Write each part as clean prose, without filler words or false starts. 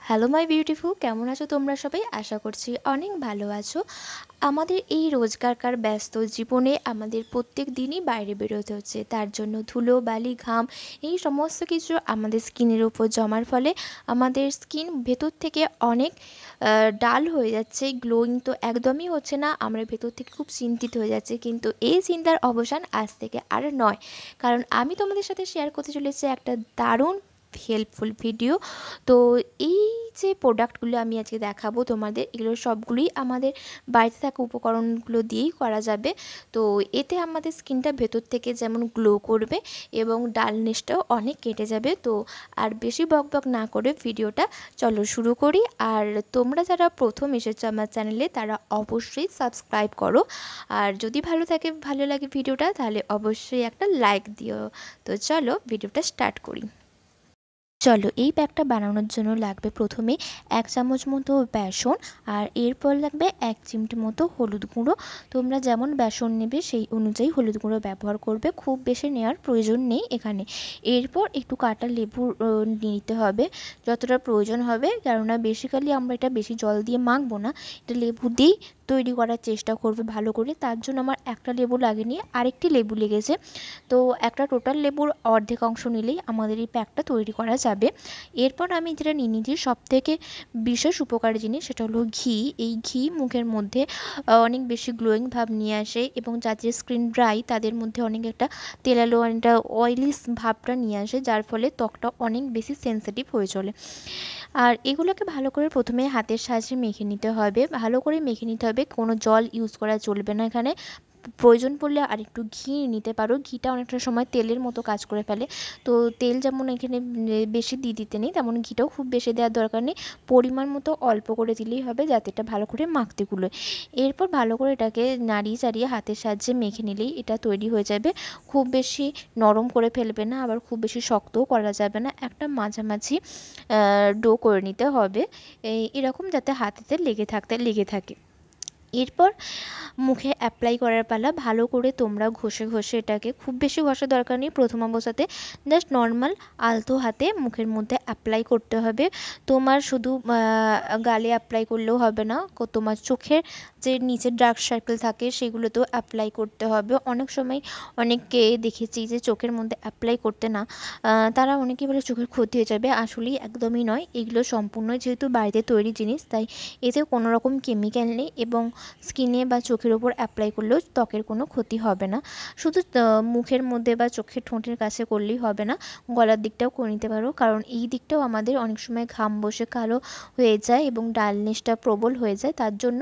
Hello my beautiful, কেমন আছো তোমরা সবাই? আশা করছি অনেক ভালো আছো। আমাদের এই রোজকারকার ব্যস্ত জীবনে আমাদের প্রত্যেক দিনই বাইরে বেরোতে হচ্ছে। তার জন্য ধুলো বালি ঘাম এই সমস্ত কিছু আমাদের স্কিনের উপর জমার ফলে আমাদের স্কিন ভেতর থেকে অনেক ডাল হয়ে যাচ্ছে, গ্লোয়িং তো একদমই হচ্ছে না। আমরা ভেতর থেকে খুব চিন্তিত হয়ে যাচ্ছে, কিন্তু এই চিন্তার অবসান আজ থেকে আর নয়। কারণ আমি তোমাদের সাথে শেয়ার করতে চলেছি একটা দারুণ হেল্পফুল ভিডিও। তো এই যে প্রোডাক্টগুলো আমি আজকে দেখাবো তোমাদের, এগুলো সবগুলোই আমাদের বাড়িতে থাকা উপকরণগুলো দিয়েই করা যাবে। তো এতে আমাদের স্কিনটা ভেতর থেকে যেমন গ্লো করবে এবং ডালনেসটাও অনেক কেটে যাবে। তো আর বেশি বকবক না করে ভিডিওটা চলো শুরু করি। আর তোমরা যারা প্রথম এসেছো আমার চ্যানেলে তারা অবশ্যই সাবস্ক্রাইব করো। আর যদি ভালো লাগে ভিডিওটা, তাহলে অবশ্যই একটা লাইক দিও। তো চলো ভিডিওটা স্টার্ট করি। চলো, এই প্যাকটা বানানোর জন্য লাগবে প্রথমে 1 চামচ মতো বেসন, আর এরপর লাগবে 1 চিমটি মতো হলুদ গুঁড়ো। তোমরা যেমন বেসন নেবে সেই অনুযায়ী হলুদ গুঁড়ো ব্যবহার করবে, খুব বেশি নেওয়ার প্রয়োজন নেই এখানে। এরপর একটু কাটা লেবু নিতে হবে, যতটা প্রয়োজন হবে, কেননা বেসিক্যালি আমরা এটা বেশি জল দিয়ে মাখবো না, এটা লেবু দিয়েই তৈরি করার চেষ্টা করবে ভালো করে। তার জন্য আমার একটা লেবু লাগেনি, আরেকটি লেবু লেগেছে। তো একটা টোটাল লেবুর অর্ধেক অংশ নিলেই আমাদের এই প্যাকটা তৈরি করা যাবে। এরপর আমি যেটা নিয়ে নিয়েছি সবথেকে বিশেষ উপকারী জিনিস, সেটা হলো ঘি। এই ঘি মুখের মধ্যে অনেক বেশি গ্লোয়িং ভাব নিয়ে আসে, এবং যাদের স্কিন ড্রাই তাদের মধ্যে অনেক একটা তেলালো একটা অয়েলি ভাবটা নিয়ে আসে, যার ফলে ত্বকটা অনেক বেশি সেনসিটিভ হয়ে চলে। আর এগুলোকে ভালো করে প্রথমে হাতের সাহায্যে মেখে নিতে হবে, ভালো করে মেখে নিতে হবে, কোনো জল ইউজ করা চলবে না এখানে। প্রয়োজন পড়লে আর একটু ঘি নিতে পারো, ঘিটা অনেকটা সময় তেলের মতো কাজ করে ফেলে। তো তেল যেমন এখানে বেশি দিতে নেই, তেমন ঘিটাও খুব বেশি দেওয়ার দরকার নেই, পরিমাণ মতো অল্প করে দিলেই হবে, যাতে এটা ভালো করে মাখতে গুলোয়। এরপর ভালো করে এটাকে নাড়িয়ে চাড়িয়ে হাতের সাহায্যে মেখে নিলেই এটা তৈরি হয়ে যাবে। খুব বেশি নরম করে ফেলবে না, আবার খুব বেশি শক্তও করা যাবে না, একটা মাঝামাঝি ডো করে নিতে হবে, এরকম যাতে হাতেতে লেগে থাকে। এরপর মুখে অ্যাপ্লাই করার পালা। ভালো করে তোমরা ঘষে এটাকে, খুব বেশি ঘষার দরকার নেই প্রথম অবস্থাতে, জাস্ট নর্মাল আলতো হাতে মুখের মধ্যে অ্যাপ্লাই করতে হবে। তোমার শুধু গালে অ্যাপ্লাই করলেও হবে না, তোমার চোখের যে নিচে ডার্ক সার্কেল থাকে সেগুলোতেও অ্যাপ্লাই করতে হবে। অনেক সময় অনেককে দেখেছি যে চোখের মধ্যে অ্যাপ্লাই করতে না, তারা অনেকেই বলে চোখের ক্ষতি হয়ে যাবে, আসলেই একদমই নয়। এগুলো সম্পূর্ণ যেহেতু বাড়িতে তৈরি জিনিস, তাই এতে কোনো রকম কেমিক্যাল নেই, এবং স্কিনে বা চোখের ওপর অ্যাপ্লাই করলেও ত্বকের কোনো ক্ষতি হবে না। শুধু মুখের মধ্যে বা চোখের ঠোঁটের কাছে করলেই হবে না, গলার দিকটাও করে নিতে পারো, কারণ এই দিকটাও আমাদের অনেক সময় ঘাম বসে কালো হয়ে যায় এবং ডালনেসটা প্রবল হয়ে যায়। তার জন্য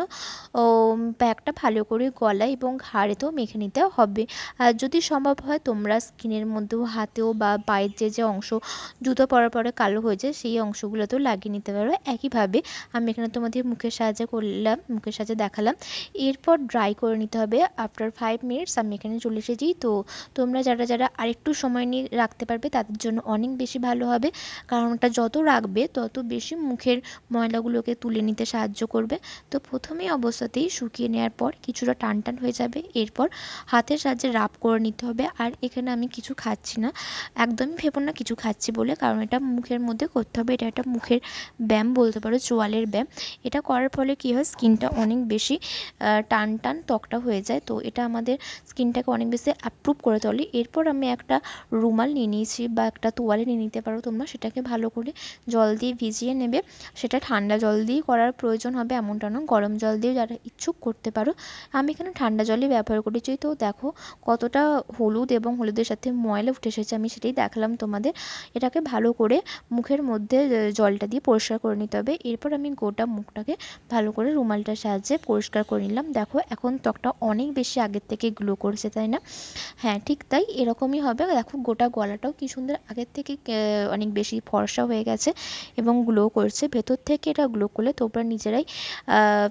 প্যাকটা ভালো করে গলায় এবং ঘাড়েতেও মেখে নিতে হবে। আর যদি সম্ভব হয় তোমরা স্কিনের মধ্যেও, হাতেও বা পায়ের যে অংশ জুতো পরার পরে কালো হয়ে যায় সেই অংশগুলোতেও লাগিয়ে নিতে পারো। একইভাবে আমি এখানে তোমাদের মুখের সাহায্যে দেখালাম। এরপর ড্রাই করে নিতে হবে। আফটার 5 মিনিটস আমি এখানে চলে এসেছি। তো তোমরা যারা আরেকটু সময় নিয়ে রাখতে পারবে তাদের জন্য অনেক বেশি ভালো হবে, কারণ ওটা যত রাখবে তত বেশি মুখের ময়লাগুলোকে তুলে নিতে সাহায্য করবে। তো প্রথমেই অবস্থাতেই শুকিয়ে নেওয়ার পর কিছুটা টান হয়ে যাবে, এরপর হাতের সাহায্যে রাব করে নিতে হবে। আর এখানে আমি কিছু খাচ্ছি না, একদমই ভেবো না কিছু খাচ্ছি বলে, কারণ এটা মুখের মধ্যে করতে হবে। এটা একটা মুখের ব্যায়াম বলতে পারো, চোয়ালের ব্যায়াম। এটা করার ফলে কী হয়, স্কিনটা অনেক বেশি টান ত্বকটা হয়ে যায়। তো এটা আমাদের স্কিনটাকে অনেক বেশি অ্যাপ্রুভ করে তোলে। এরপর আমি একটা রুমাল নিয়ে নিয়েছি, বা একটা তোয়ালে নিয়ে নিতে পারো তোমরা, সেটাকে ভালো করে জল দিয়ে ভিজিয়ে নেবে। সেটা ঠান্ডা জল দিয়েই করার প্রয়োজন হবে এমনটা নয়, গরম জল দিয়েও যারা ইচ্ছুক করতে পারো। আমি এখানে ঠান্ডা জলই ব্যবহার করেছি। তো দেখো কতটা হলুদ এবং হলুদের সাথে ময়লা উঠে এসেছে, আমি সেটাই দেখালাম তোমাদের। এটাকে ভালো করে মুখের মধ্যে জলটা দিয়ে পরিষ্কার করে নিতে হবে। এরপর আমি গোটা মুখটাকে ভালো করে রুমালটার সাহায্যে পরিষ্কার করে নিলাম। দেখো এখন ত্বকটা অনেক বেশি আগের থেকে গ্লো করছে, তাই না? হ্যাঁ, ঠিক তাই, এরকমই হবে। দেখো গোটা গলাটাও কি সুন্দর আগের থেকে অনেক বেশি ফর্সা হয়ে গেছে এবং গ্লো করছে ভেতর থেকে। এটা গ্লো করলে তোমরা নিজেরাই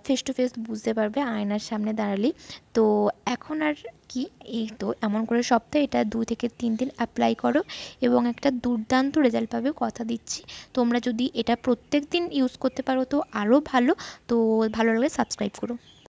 ফেস টু ফেস বুঝতে পারবে আয়নার সামনে দাঁড়ালেই। তো এখন আর কি, এই তো এমন করে সপ্তাহে এটা 2 থেকে 3 দিন অ্যাপ্লাই করো এবং একটা দুর্দান্ত রেজাল্ট পাবে, কথা দিচ্ছি। তোমরা যদি এটা প্রত্যেক দিন ইউজ করতে পারো তো আরও ভালো। তো ভালো লাগলে সাবস্ক্রাইব করো।